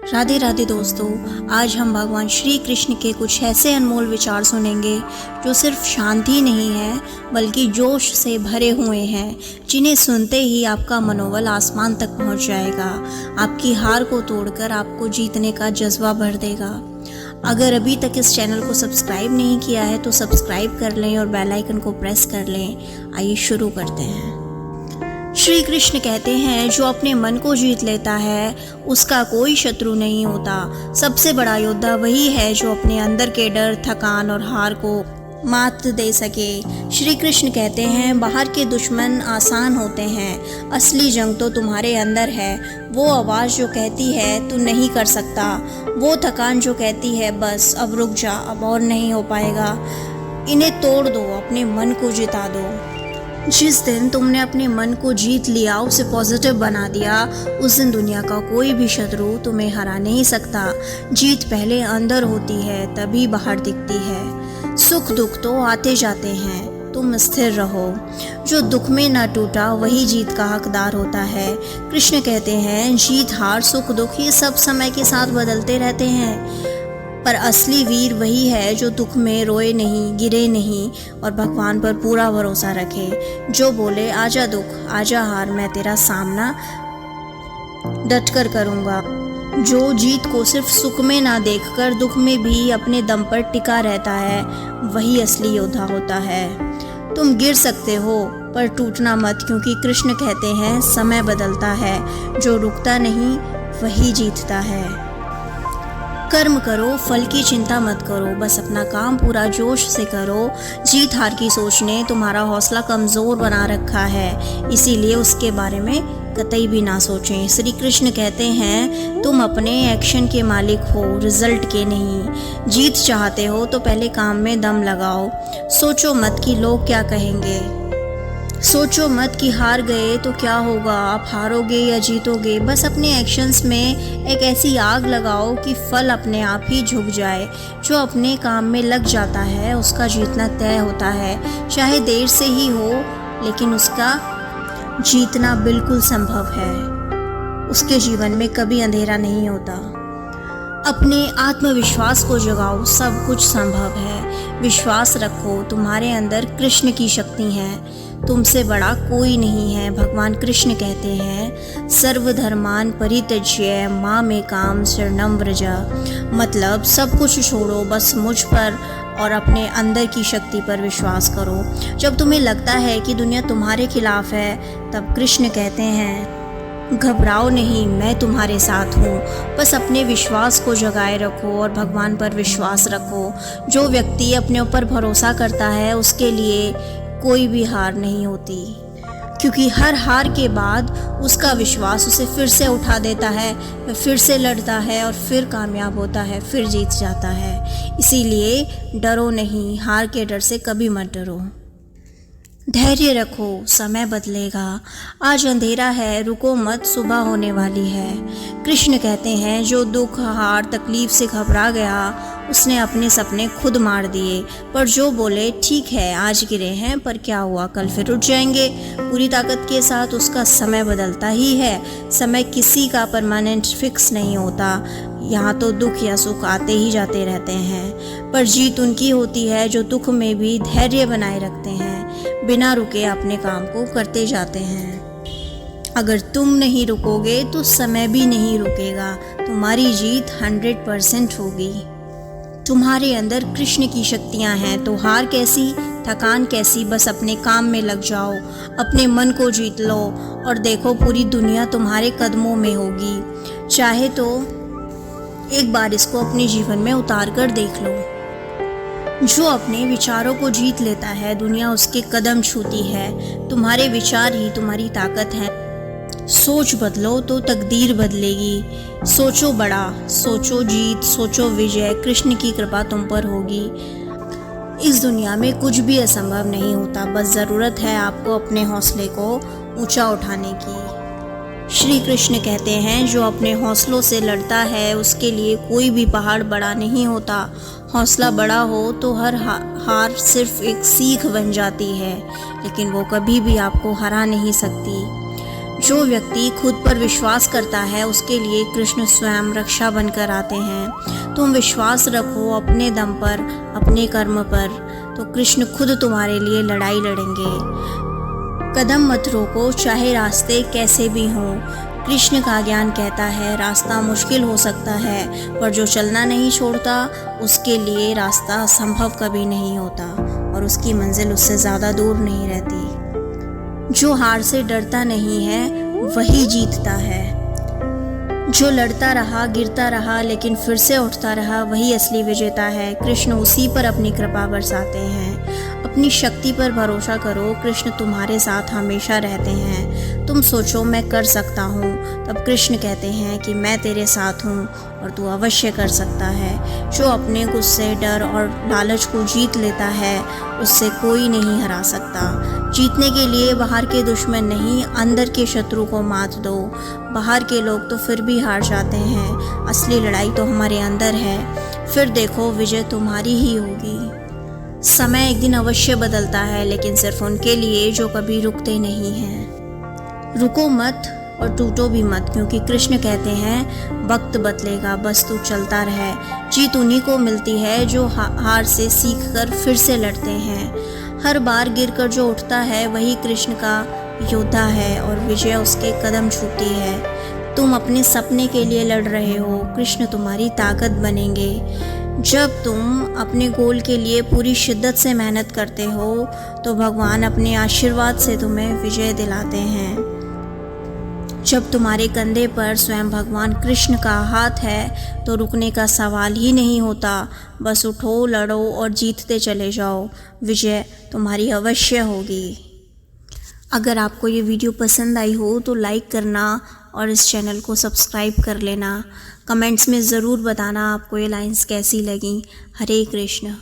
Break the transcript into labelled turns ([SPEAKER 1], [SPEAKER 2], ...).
[SPEAKER 1] राधे राधे दोस्तों, आज हम भगवान श्री कृष्ण के कुछ ऐसे अनमोल विचार सुनेंगे जो सिर्फ शांति नहीं है बल्कि जोश से भरे हुए हैं, जिन्हें सुनते ही आपका मनोबल आसमान तक पहुंच जाएगा। आपकी हार को तोड़कर आपको जीतने का जज्बा भर देगा। अगर अभी तक इस चैनल को सब्सक्राइब नहीं किया है तो सब्सक्राइब कर लें और बेल आइकन को प्रेस कर लें। आइए शुरू करते हैं। श्री कृष्ण कहते हैं, जो अपने मन को जीत लेता है उसका कोई शत्रु नहीं होता। सबसे बड़ा योद्धा वही है जो अपने अंदर के डर, थकान और हार को मात दे सके। श्री कृष्ण कहते हैं, बाहर के दुश्मन आसान होते हैं, असली जंग तो तुम्हारे अंदर है। वो आवाज़ जो कहती है तू नहीं कर सकता, वो थकान जो कहती है बस अब रुक जा, अब और नहीं हो पाएगा, इन्हें तोड़ दो, अपने मन को जिता दो। जिस दिन तुमने अपने मन को जीत लिया, उसे पॉजिटिव बना दिया, उस दिन दुनिया का कोई भी शत्रु तुम्हें हरा नहीं सकता। जीत पहले अंदर होती है, तभी बाहर दिखती है। सुख दुख तो आते जाते हैं, तुम स्थिर रहो। जो दुख में ना टूटा वही जीत का हकदार होता है। कृष्ण कहते हैं, जीत हार सुख दुख ये सब समय के साथ बदलते रहते हैं, पर असली वीर वही है जो दुख में रोए नहीं, गिरे नहीं और भगवान पर पूरा भरोसा रखे। जो बोले आजा दुख, आजा हार, मैं तेरा सामना डटकर करूँगा। जो जीत को सिर्फ सुख में ना देखकर दुख में भी अपने दम पर टिका रहता है, वही असली योद्धा होता है। तुम गिर सकते हो पर टूटना मत, क्योंकि कृष्ण कहते हैं समय बदलता है, जो रुकता नहीं वही जीतता है। कर्म करो, फल की चिंता मत करो, बस अपना काम पूरा जोश से करो। जीत हार की सोच ने तुम्हारा हौसला कमज़ोर बना रखा है, इसीलिए उसके बारे में कतई भी ना सोचें। श्री कृष्ण कहते हैं, तुम अपने एक्शन के मालिक हो, रिजल्ट के नहीं। जीत चाहते हो तो पहले काम में दम लगाओ। सोचो मत कि लोग क्या कहेंगे, सोचो मत कि हार गए तो क्या होगा, आप हारोगे या जीतोगे। बस अपने एक्शंस में एक ऐसी आग लगाओ कि फल अपने आप ही झुक जाए। जो अपने काम में लग जाता है उसका जीतना तय होता है, चाहे देर से ही हो, लेकिन उसका जीतना बिल्कुल संभव है। उसके जीवन में कभी अंधेरा नहीं होता। अपने आत्मविश्वास को जगाओ, सब कुछ संभव है। विश्वास रखो, तुम्हारे अंदर कृष्ण की शक्ति है, तुमसे बड़ा कोई नहीं है। भगवान कृष्ण कहते हैं, सर्वधर्मान परित्यज्य मामेकाम शरणं व्रज। मतलब सब कुछ छोड़ो, बस मुझ पर और अपने अंदर की शक्ति पर विश्वास करो। जब तुम्हें लगता है कि दुनिया तुम्हारे खिलाफ है, तब कृष्ण कहते हैं, घबराओ नहीं, मैं तुम्हारे साथ हूँ। बस अपने विश्वास को जगाए रखो और भगवान पर विश्वास रखो। जो व्यक्ति अपने ऊपर भरोसा करता है उसके लिए कोई भी हार नहीं होती, क्योंकि हर हार के बाद उसका विश्वास उसे फिर से उठा देता है, वह फिर से लड़ता है और फिर कामयाब होता है, फिर जीत जाता है। इसीलिए डरो नहीं, हार के डर से कभी मत डरो। धैर्य रखो, समय बदलेगा। आज अंधेरा है, रुको मत, सुबह होने वाली है। कृष्ण कहते हैं, जो दुख, हार, तकलीफ से घबरा गया उसने अपने सपने खुद मार दिए। पर जो बोले ठीक है आज गिरे हैं पर क्या हुआ, कल फिर उठ जाएंगे, पूरी ताकत के साथ, उसका समय बदलता ही है। समय किसी का परमानेंट फिक्स नहीं होता। यहाँ तो दुख या सुख आते ही जाते रहते हैं, पर जीत उनकी होती है जो दुख में भी धैर्य बनाए रखते हैं, बिना रुके अपने काम को करते जाते हैं। अगर तुम नहीं रुकोगे तो समय भी नहीं रुकेगा, तुम्हारी जीत 100% होगी। तुम्हारे अंदर कृष्ण की शक्तियाँ हैं, तो हार कैसी, थकान कैसी, बस अपने काम में लग जाओ, अपने मन को जीत लो और देखो पूरी दुनिया तुम्हारे कदमों में होगी। चाहे तो एक बार इसको अपने जीवन में उतार कर देख लो। जो अपने विचारों को जीत लेता है, दुनिया उसके कदम छूती है। तुम्हारे विचार ही तुम्हारी ताकत है। सोच बदलो तो तकदीर बदलेगी। सोचो बड़ा, सोचो जीत, सोचो विजय, कृष्ण की कृपा तुम पर होगी। इस दुनिया में कुछ भी असंभव नहीं होता, बस ज़रूरत है आपको अपने हौसले को ऊंचा उठाने की। श्री कृष्ण कहते हैं, जो अपने हौसलों से लड़ता है उसके लिए कोई भी पहाड़ बड़ा नहीं होता। हौसला बड़ा हो तो हर हार सिर्फ एक सीख बन जाती है, लेकिन वो कभी भी आपको हरा नहीं सकती। जो व्यक्ति खुद पर विश्वास करता है उसके लिए कृष्ण स्वयं रक्षा बनकर आते हैं। तुम विश्वास रखो अपने दम पर, अपने कर्म पर, तो कृष्ण खुद तुम्हारे लिए लड़ाई लड़ेंगे। कदम मत रोको, चाहे रास्ते कैसे भी हों। कृष्ण का ज्ञान कहता है रास्ता मुश्किल हो सकता है, पर जो चलना नहीं छोड़ता उसके लिए रास्ता संभव कभी नहीं होता और उसकी मंजिल उससे ज़्यादा दूर नहीं रहती। जो हार से डरता नहीं है वही जीतता है। जो लड़ता रहा, गिरता रहा, लेकिन फिर से उठता रहा, वही असली विजेता है। कृष्ण उसी पर अपनी कृपा बरसाते हैं। अपनी शक्ति पर भरोसा करो, कृष्ण तुम्हारे साथ हमेशा रहते हैं। तुम सोचो मैं कर सकता हूँ, तब कृष्ण कहते हैं कि मैं तेरे साथ हूँ और तू अवश्य कर सकता है। जो अपने गुस्से, डर और लालच को जीत लेता है उससे कोई नहीं हरा सकता। जीतने के लिए बाहर के दुश्मन नहीं, अंदर के शत्रु को मात दो। बाहर के लोग तो फिर भी हार जाते हैं, असली लड़ाई तो हमारे अंदर है। फिर देखो विजय तुम्हारी ही होगी। समय एक दिन अवश्य बदलता है, लेकिन सिर्फ उनके लिए जो कभी रुकते नहीं हैं। रुको मत और टूटो भी मत, क्योंकि कृष्ण कहते हैं वक्त बदलेगा, बस तू चलता रहे। जीत उन्हीं को मिलती है जो हार से सीख कर फिर से लड़ते हैं। हर बार गिरकर जो उठता है वही कृष्ण का योद्धा है और विजय उसके कदम छूती है। तुम अपने सपने के लिए लड़ रहे हो, कृष्ण तुम्हारी ताकत बनेंगे। जब तुम अपने गोल के लिए पूरी शिद्दत से मेहनत करते हो तो भगवान अपने आशीर्वाद से तुम्हें विजय दिलाते हैं। जब तुम्हारे कंधे पर स्वयं भगवान कृष्ण का हाथ है तो रुकने का सवाल ही नहीं होता। बस उठो, लड़ो और जीतते चले जाओ। विजय तुम्हारी अवश्य होगी। अगर आपको ये वीडियो पसंद आई हो तो लाइक करना और इस चैनल को सब्सक्राइब कर लेना। कमेंट्स में ज़रूर बताना आपको ये लाइंस कैसी लगी। हरे कृष्ण।